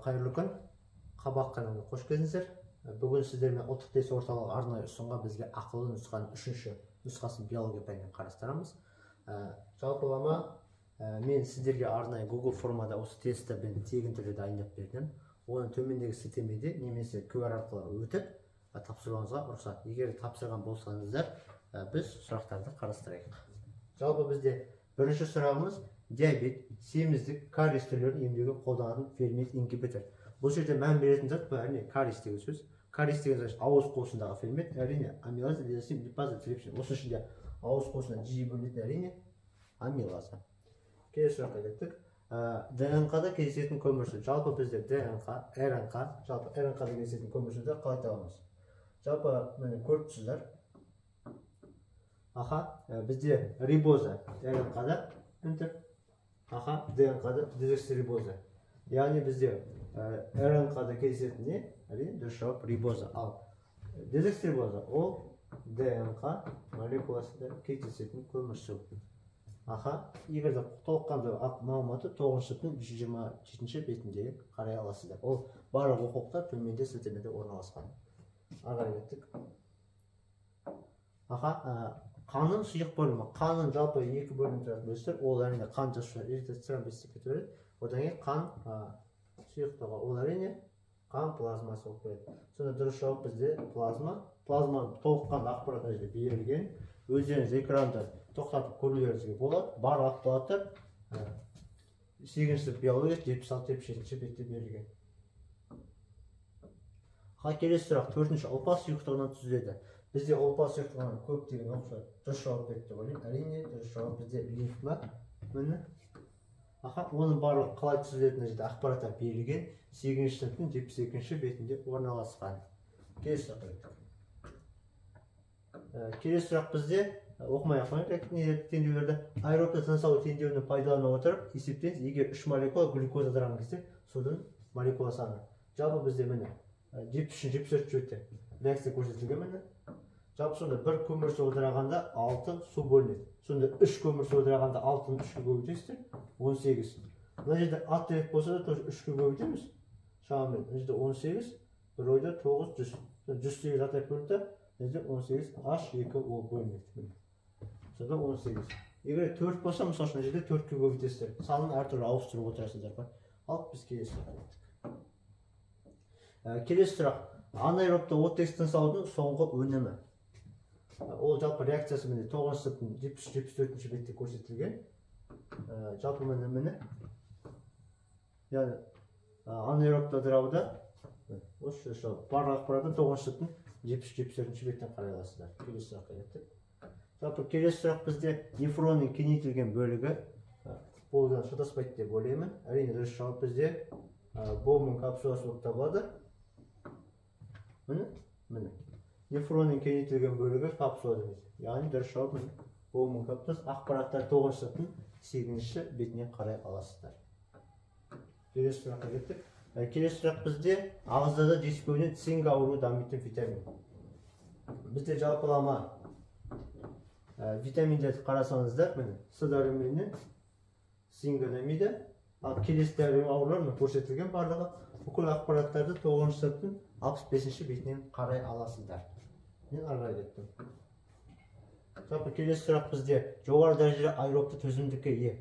қайырлы күн. Қабақ каналына қош келдіңіздер. Бүгін сіздермен ұлттық тест орталығы арнайы ұсынған бізге ақылы нұсқаның үшінші нұсқасын биология пәнінен қарастырамыз. Жалпылама мен сіздерге арнайы Google формада осы тестті тегін түрде дайындап бердім. Оны төмендегі сілтемеде немесе QR арқылы өтіп тапсыруыңызға рұқсат. Егер тапсырған болсаңыздар, біз сұрақтарды қарастырайық. Жалпы бізде бірінші сұрағымыз диабет, семіздік, кариес түрлерін емдеуге қолданатын фермент ингибитор. Бұл жерде мән беретін зат әрине кариес деген сөз. Кариес деген сөз ауыз қуысындағы фермент, әрине амилаза, лизозим, липаза, трипсин. Осы ішінде ауыз қуысына жиі бөлінетін әрине амилаза. Келесі сұраққа кеттік. ДНК-да кездесетін көмірсіз. Жалпы бізде ДНК, РНК, жалпы РНК-да кездесетін көмірсізді қалай табамыз? Жалпы міне көріп тұрсыздар. Бізде рибоза РНК-да ДНК-да дезоксирибоза. Яғни бізде РНК-да кездесетін не? Әрине дұрыс жауап рибоза. Ал дезоксирибоза ол ДНК молекуласында кездесетін көмірсу. Егер де толыққанды мағлұматы 9-527 бетінде қарай аласыздар. Ол барлық оқулықтар төменде сілтемеде орналасқан. Ары кеттік. Қанның сұйық бөлімі. Қанның жалпы екі бөлім тұратын бөлістер. Ол әрине қан жасушалар эритроцит бетіне кетеді. Одан кейін қан сұйықтығы. Ол әрине қан плазмасы болып келеді. Сонда дұрыс жауап бізде плазма. Плазманың толыққанды ақпараты жерде берілген. Өздеріңіз экранды тоқтатып көрулеріңізге болады. Бар ақпараттар 8-ші биология 76-77 бетте берілген. Келесі сұрақ 4-ші ұлпа сұйықтығынан түзіледі. Бізде ұлпа сұйықтығынан көптеген оқушылар дұрыс жауап берді деп ойлаймын. Әрине дұрыс жауап бізде лимфа. Міне. Оның барлық қалай түзілетіні жерде ақпараттар берілген. 8-ші сыныптың 72-ші бетінде орналасқан. Келесі сұрақ. Келесі сұрақ бізде оқымай ақ теңдеулерді аэробты тыныс алу теңдеуін пайдалана отырып есептеңіз, егер 3 молекула глюкоза ыдыраған кезде судың молекула саны. Жалпы бізде міне 73-74 бетте реакция көрсетілген міне. Жалпы сонда бір көмірсу ыдырағанда 6 су бөлінеді. Сонда 3 көмірсу ыдырағанда 6-ны 3-ке көбейтесіздер, 18. Мына жерде ат керек болса да 3-ке көбейтеміз. Шамамен мына жерде 18, бір ойда 9, 100. 108 атайып бөлінді, мына жерде 18 H2 ол бөлінеді. Сонда 18. Егер 4 болса, мысалы үшін жерде 4-ке көбейтесіздер. Санын әртүрлі ауыстырып отырасыздар. Ал біз келесі сұрақ. Келесі сұрақ. Анаэробты оттек тыныс алудың соңғы өнімі. Ол жалпы реакциясы міне 9-ші сыныптың 74-ші бетте көрсетілген. Жалпы міне. Яғни анаэробты ыдырауда осы барлық ақпараттың 9-ші сыныптың 74-ші беттен қарай аласыздар. Келесі сұраққа кеттік. Жалпы келесі сұрақ бізде нефронның кеңейтілген бөлігі болудан шатаспайды деп ойлаймын. Әрине дұрыс жауап бізде Боуман капсуласы болып табылады. Міне. Нефронның кеңейтілген бөлігі капсула демейді. Яғни дұрыс жауап Боуман капсуласы ақпараттар 9-ші сыныптың 8-ші бетіне қарай аласыздар. Келесі сұраққа кеттік. Келесі сұрақ бізде ағзада жетіспеуінен цинк ауруы дамитын витамин. Бізде жалпылама витаминдерді қарасаңыздар, міне С дәруменінен цинк дамиды. Ал келесі дәрі аурулар көрсетілген барлығы. Бүкіл ақпараттарды 9-ші сыныптың 65-ші бетінен қарай аласыздар. Мен ары кеттім. Жалпы келесі сұрақ бізде жоғары дәрежелі аэробты төзімділікке ие.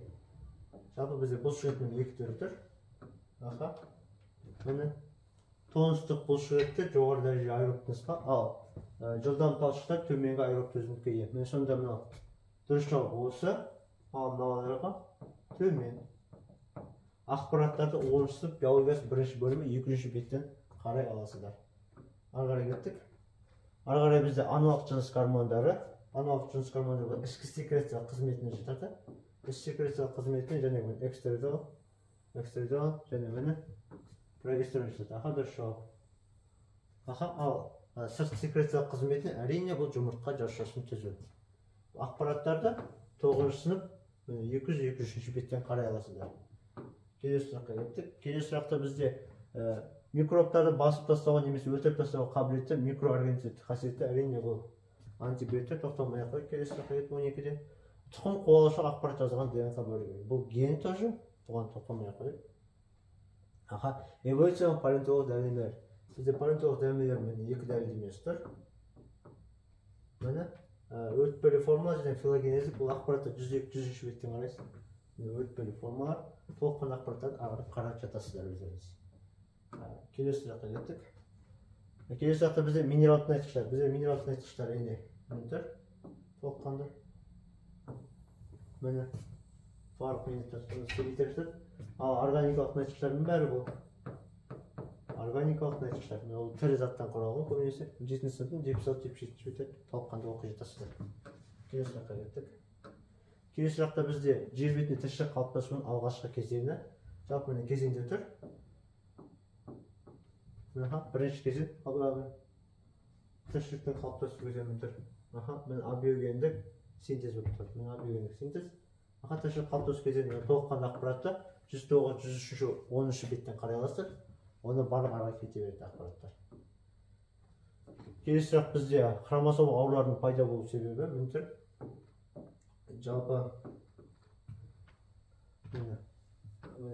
Жалпы бізде бұлшықеттің 2 түрі тұр. Міне тонустық бұлшықетті жоғары дәрежелі аэробты нұсқа, ал жылдам талшықтар төменгі аэробты төзімділікке ие. Мен сонда мынау дұрыс жауап осы, ал мыналарға төмен. Ақпараттарды 10-ші сынып биологиясы 1-ші бөлімі 2-ші беттен қарай аласыздар. Ары қарай кеттік. Ары қарай бізде аналық жыныс гормондары. Аналық жыныс гормондары ішкі секрециялық қызметіне жатады. Ішкі секрециялық қызметіне және экстрадиол және міне прогестерон жатады. Дұрыс жауап. Ал сыртқы секрециялық қызметіне әрине бұл жұмыртқа жасушасын түзу. Ақпараттарды 9-ші сынып 200-203-ші беттен қарай аласыздар. Келесі сұраққа кеттік. Келесі сұрақта бізде микробтарды басып тастауға немесе өлтіріп тастауға қабілетті микроорганизм қасиетті әрине бұл антибиотик. Тоқталмай ақ қойып. Келесі сұраққа кеттік 12-де. Тұқым қуалаушылық ақпарат жазылған ДНК бөлігі. Бұл ген тоже, бұған тоқталмай ақ қойып. Эволюциялық палеонтолог дәлелдемелер. Бізде палеонтолог дәлелдемелер міне екі дәлелдемесі тұр. Міне өтпелі формалар және филогенездік, бұл ақпаратты 102-103 беттен қарайсыз. Өтпелі формалар, толыққан ақпараттарды ағырып қарап жатасыздар өздеріңіз. Келесі жаққа кеттік. Келесі жақта бізде минералды тыңайтқыштар. Бізде минералды тыңайтқыштар ене тұр. Толыққанды. Міне барлық минералдар ал органикалық тыңайтқыштардың бәрі бұл. Органикалық тыңайтқыштар. Ол тірі заттан құралған көбінесе. 7-ші сыныптың 76-77 бетте толыққанды оқи жатасыздар. Келесі жаққа кеттік. Келесі жақта бізде жер бетінде тіршілік қалыптасуының алғашқы кезеңі. Жалпы міне кезеңде тұр. Бірінші кезең тіршіліктің қалыптасу кезеңі тұр. Міне абиогендік синтез болып тұр. Міне абиогендік синтез. Тіршілік қалыптасу кезеңінде толыққанды ақпаратты 109-103-13 беттен қарай аласыздар. Оны барлық кете береді ақпараттар. Келесі сұрақ бізде хромосомалық аурулардың пайда болу себебі мүмкін. Жалпы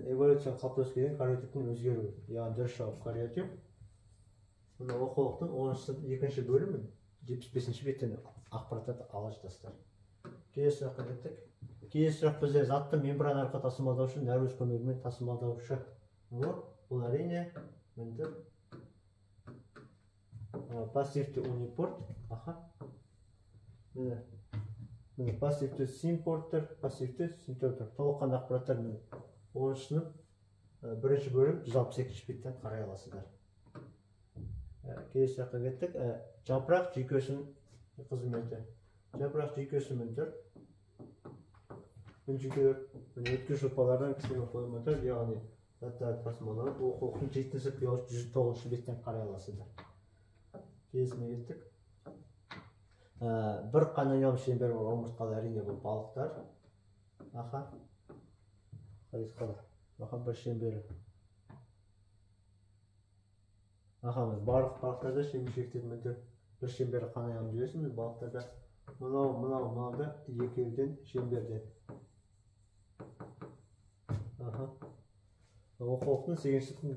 эволюция қалыптасу кезеңі кариотиптің өзгеруі, яғни дұрыс жауап кариотип. Мұны оқулықтың 10-2 бөлімі 75-ші беттен ақпараттарды ала жатасыздар. Келесі сұраққа кеттік. Келесі сұрақ бізде затты мембрана арқылы тасымалдаушы нәруыз көмегімен тасымалдаушы. Бұл әрине міндет пассивті унипорт. Міне пассивті симпорттар, пассивті симптомдар. Толыққанды ақпараттар 10-ші сынып 1-ші бөлім 162-ші беттен қарай аласыздар. Келесі жаққа кеттік. Жапырақ жүйкесінің қызметі. Жапырақ жүйкесі міндет. Жүйкелер өткіш ұлпалардан ксилофлометр, яғни заттарды тасымалдап, оқулықтың 7-ші сынып 109-ші беттен қарай аласыздар. Келесіне кеттік. Бір канониум шеңбері бар омыртқалы, әрине бұл балықтар. Бір шеңбері. Барлық балықтарда шемішектер міндет бір шеңбері канониум жүресің, балықтарда мынау екеуден шеңберден. Оқулықтың 8-ші сыныптың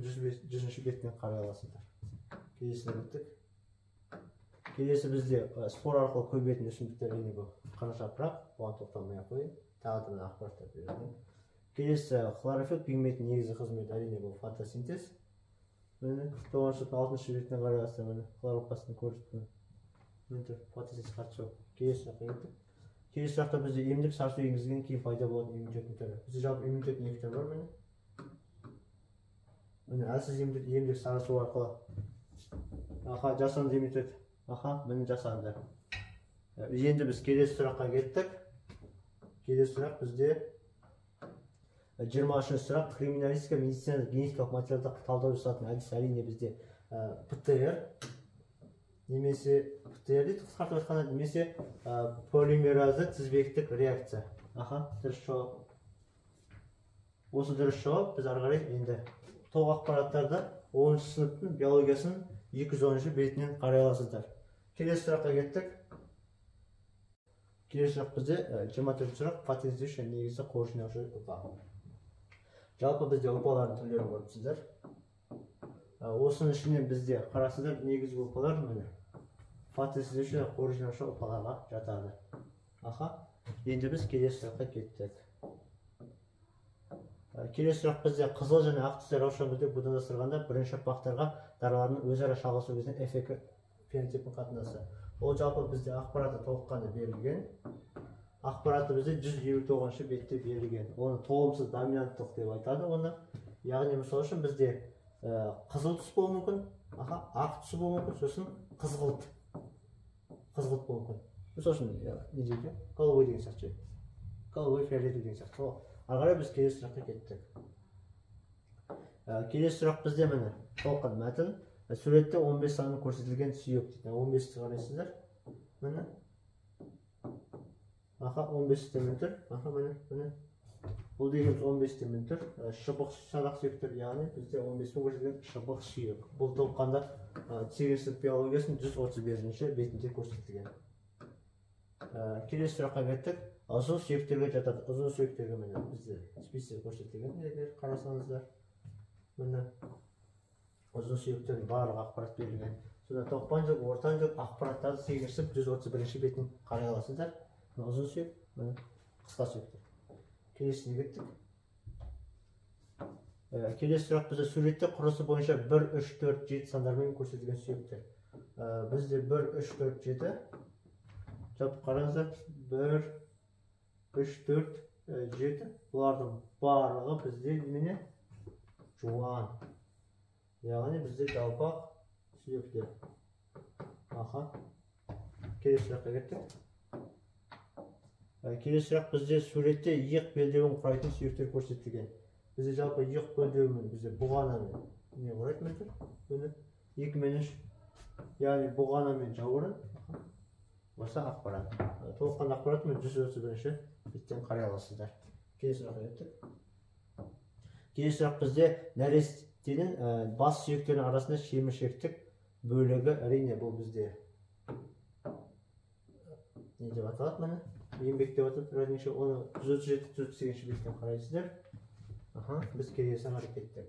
100-ші бетінен қарай аласыздар. Келесіне кеттік. Келесі бізде спор арқылы көбейетін өсімдіктер ене бұл қаражапырақ, бұған тоқталмай қойын, тағы да ақпараттар береді. Келесі хлорофилл пигментінің негізгі қызметі әрине бұл фотосинтез. Міне 9-ші 6-шы бетінен қарай аласыздар, хлоропластын көрсетті. Міне фотосинтез қатысу. Келесі жаққа кеттік. Келесі жақта бізде емдік сарысу енгізген кейін пайда болатын иммунитеттің түрі. Бізде жалпы иммунитеттің 2 түрі бар міне. Міне әлсіз емдік сарысу арқылы жасанды иммунитет. Міне жасанды. Енді біз келесі сұраққа кеттік. Келесі сұрақ бізде 20-ші сұрақ криминалистика медициналық генетикалық материалды талдау жасалатын әдіс әрине бізде ПТР немесе ПТР дейді қысқартып айтқанда, немесе полимеразы тізбектік реакция. Дұрыс жауап. Осы дұрыс жауап. Біз ары қарай енді толық ақпараттарды 10-ші сыныптың биологиясының 210-ші бетінен қарай аласыздар. Келесі сұраққа кеттік. Келесі сұрақ бізде 24-ші сұрақ фотосинтез негізі қоры жинаушы ұлпа. Жалпы бізде ұлпалардың түрлері көріпсіздер. Осының ішінен бізде қарасыздар негізгі ұлпалар міне фотосинтез қоры жинаушы ұлпаларға жатады. Енді біз келесі сұраққа кеттік. Келесі сұрақ бізде қызыл және ақ түсті раушан гүлді будандастырғанда бірінші ұрпақтарға даралардың өзара шағылысу кезінде эффект фенотипінің қатынасы. Ол жалпы бізде ақпараты толыққанды берілген. Ақпараты бізде 159-шы бетте берілген. Оны толымсыз доминанттық деп айтады оны. Яғни мысалы үшін бізде қызыл түс болуы мүмкін, ақ түсі болуы мүмкін, сосын қызғылт болуы мүмкін. Мысалы үшін не дейді? Голубой деген сияқты. Голубой фиолетовый деген сияқты. Ары қарай біз келесі сұраққа кеттік. Келесі сұрақ бізде міне толыққан мәтін. Суретте 15 санын көрсетілген сүйек дейді. 15-ті қарайсыздар. Міне. 15-те мін тұр. Міне. Бұл дегеніміз 15-те мін тұр. Шыбық садақ сүйектер, яғни бізде 15-те көрсетілген шыбық сүйек. Бұл толыққанда 8-ші сынып биологиясының 131-ші бетінде көрсетілген. Келесі сұраққа кеттік. Ұзын сүйектерге жатады. Ұзын сүйектерге міне бізде список көрсетілген. Қарасаңыздар. міне ұзын сүйектердің барлық ақпарат берілген. Сонда тоқпан жүк, ортан жүк ақпараттарды сегірсіп 131 бетін қарай аласыздар. Ұзын сүйек, міне қысқа сүйектер. Келесіне кеттік. Келесі сұрақ бізде суретте құрылысы бойынша 1, 3, 4, 7 сандармен көрсетілген сүйектер. Бізде 1, 3, 4, 7. Жап қараңыздар. 1, 3, 4, 7. Бұлардың барлығы бізде немене? Жуан. Яғни бізде жалпақ сүйектер. Аха. Келесі сұраққа кеттік. Келесі сұрақ бізде суретте иық белдеуін құрайтын сүйектер көрсетілген. Бізде жалпы иық белдеуімен бізде бұғанамен не құрайды мөлтір? 2 мен 3. Яғни бұғанамен жауырын. Осы ақпарат. Толыққан ақпарат мен 131 беттен қарай аласыздар. Келесі сұраққа кеттік. Келесі сұрақ бізде нәрестенің бас сүйектерінің арасында шеміршектік бөлігі, әрине бұл бізде не деп аталады міне? Еңбек деп аталады. Оны 137-138 беттен қарайсыздар. Біз келесі әрекеттік.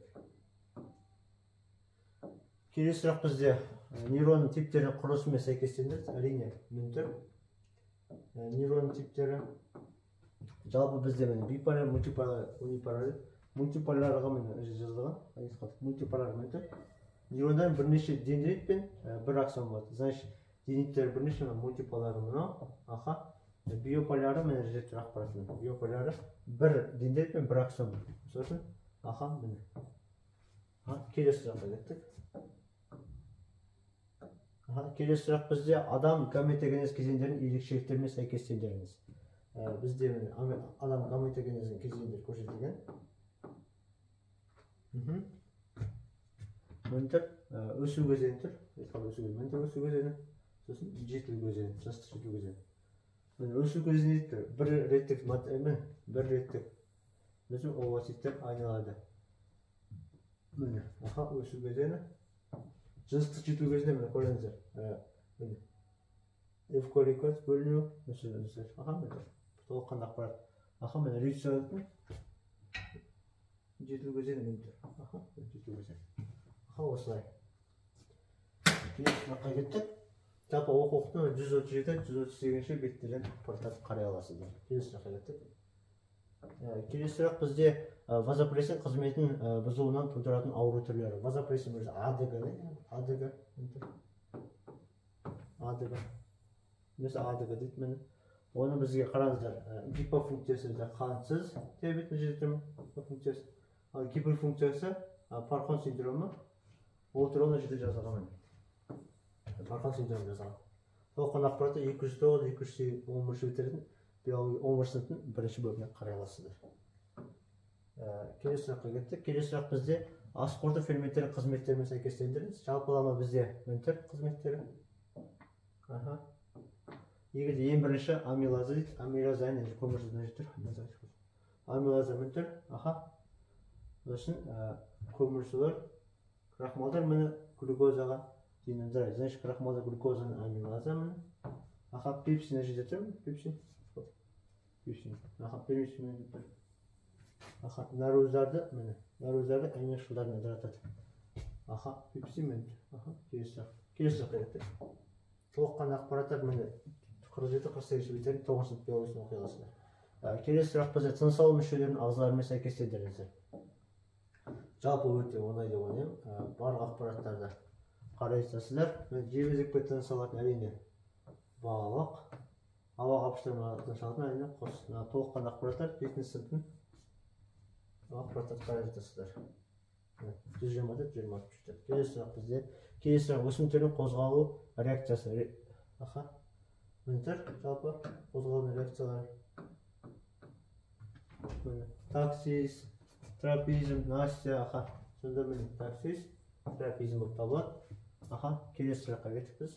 Келесі сұрақ бізде нейронның типтерінің құрылысымен сәйкестендіреді. Әрине мөлтір. Нейронның типтері жалпы бізде биполяр, мультиполяр, униполяр. Мультиполярға жазылған. Мультиполяр мөлтір. Нейрондардың бірнеше дендрит пен бір аксон болады. Значит, денриттер бірнеше мультиполяры мынау. Биополяры міне жүректер ақпаратының. Биополяры бір дендрит пен бір аксон. Сосын, міне. Келесі сұаққа кеттік. Келесі сұрақ бізде адам гаметогенез кезеңдерінің ерекшеліктерімен сәйкестендіріңіз. Бізде адам гаметогенезінің кезеңдері көрсетілген. Мөлтір өсу кезеңі тұр. Мөлтір өсу кезеңі. Сосын жетілу кезеңі, жастық жетілу кезеңі. Өсу кезеңі тұр. Бір реттік овоциттер айналады. Міне, өсу кезеңі. Жастық жетілу кезеңі міне көріңіздер. Эвколикоз бөліну. Толыққан ақпарат. Міне рецептің жетілу кезеңі мөлтір. Жетілу кезеңі. Осылай. Келесі сұраққа кеттік. Жалпы оқулықтың 137-138 беттерден ақпараттарды қарай аласыздар. Келесі сұраққа кеттік. Келесі сұрақ бізде вазопрессин қызметін бұзылуынан тудыратын ауру түрлері. Вазопрессин бірінші АДГ дейді. Оны бізге қараңыздар. Гипофункциясы қансыз диабетін жетілдіру функциясы. Ал гиперфункциясы Пархон синдромы. Ол туралы жерде жазылған. Пархон синдромы жазылған. Толыққан ақпаратты 209-211 беттердің биология 11 сыныптың бірінші бөліміне қарай аласыздар. Келесі сұраққа кеттік. Келесі сұрақ бізде асқорты ферменттері қызметтерімен сәйкестендіріңіз. Жалпылама бізде мөлтір қызметтері. Егерде ең бірінші амилаза дейді. Амилаза әне көмірсіздің жетір. Амилаза мөлтір. Сосын көмірсулар, крахмалдар міне глюкозаға дейін ыдырайды. Значит, крахмалда глюкозаның амилаза міне. Пепсина жете тұр. Пепсин. Пепсин жете тұр. Нарозарды міне. Нарозарды әмешқылдарын ыдыратады. Пепсин міне. Келесі сұрақ еттік. Толыққан ақпараттар міне 47-48 беттердің 9 сынып биологиясын оқи аласыздар. Келесі сұрақ бізде тыныс алу мүшелерінің ағзаларымен сәйкестендіріңіздер. Жалпы өте оңай деп ойлаймын. Барлық ақпараттарды қарайсыздар. Жебезек пен тыныс алатын әрине балық, ауа қапшықтарымен тыныс алатын әрине құс. Толыққан ақпараттар 7 сыныптың ақпараттарды қарайсыздар. 124-124. Келесі сұрақ бізде. Келесі сұрақ өсімдіктердің қозғалу реакциясы. Мөлтір жалпы қозғалу реакциялары. Таксис, трапезм, Настя, сонда міне таксис, трапезм болып табылады. Келесі сұраққа кеттік біз.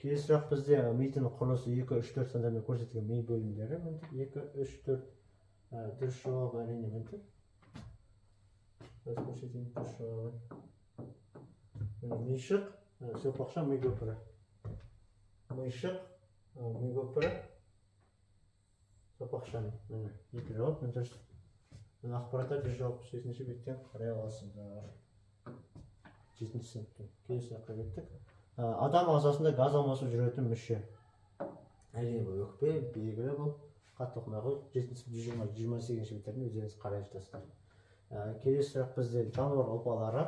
Келесі сұрақ бізде мидың құрылысы 2, 3, 4 сандармен көрсетілген ми бөлімдері. 2, 3, 4 дұрыс жауабы әрине мөлтір. Біз көрсетейін дұрыс жауабын. Мишық, сопақша ми көпірі. Мишық, ми көпірі. Сопақшаны. Екі жауап. ақпараттар 167-ші беттен қарай аласыңдар. 7-ші сыныптың. Келесі сұраққа кеттік. Адам ағзасында газ алмасып жүретін мүше. Әрине бұл өкпе, белгілі бұл. Қатты оқымай қойып, 7-ші 28-ші беттерін өздеріңіз қарай жатасыздар. Келесі сұрақ бізде жануар ұлпалары.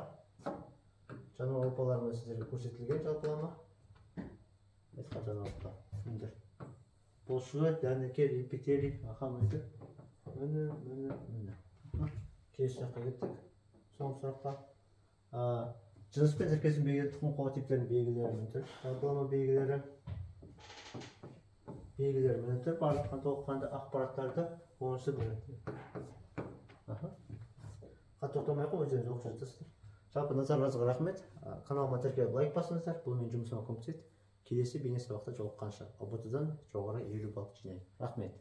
Жануар ұлпаларында сіздерге көрсетілген жалпылама. Айтқа жануар ұлпа. Бұлшығы, дәнекер, эпителий, ахамайды. Міне. Келесі сұраққа кеттік. Соңғы сұраққа. Жыныс пен тіркестің белгілері тұқым қуат типтерінің белгілері мінтір. Жалпылама белгілері мінтір. Барлық толыққанды ақпараттарды онысы біледі. Қатты тоқтамай қой, өздеріңіз оқып жатасыздар. Жалпы назарларыңызға рахмет. Каналыма тіркеліп лайк басыңыздар. Бұл менің жұмысыма көмектеседі. Келесі бейне сабақта жолыққанша ұбт-дан жоғары 50 балл жинаймын. Рахмет.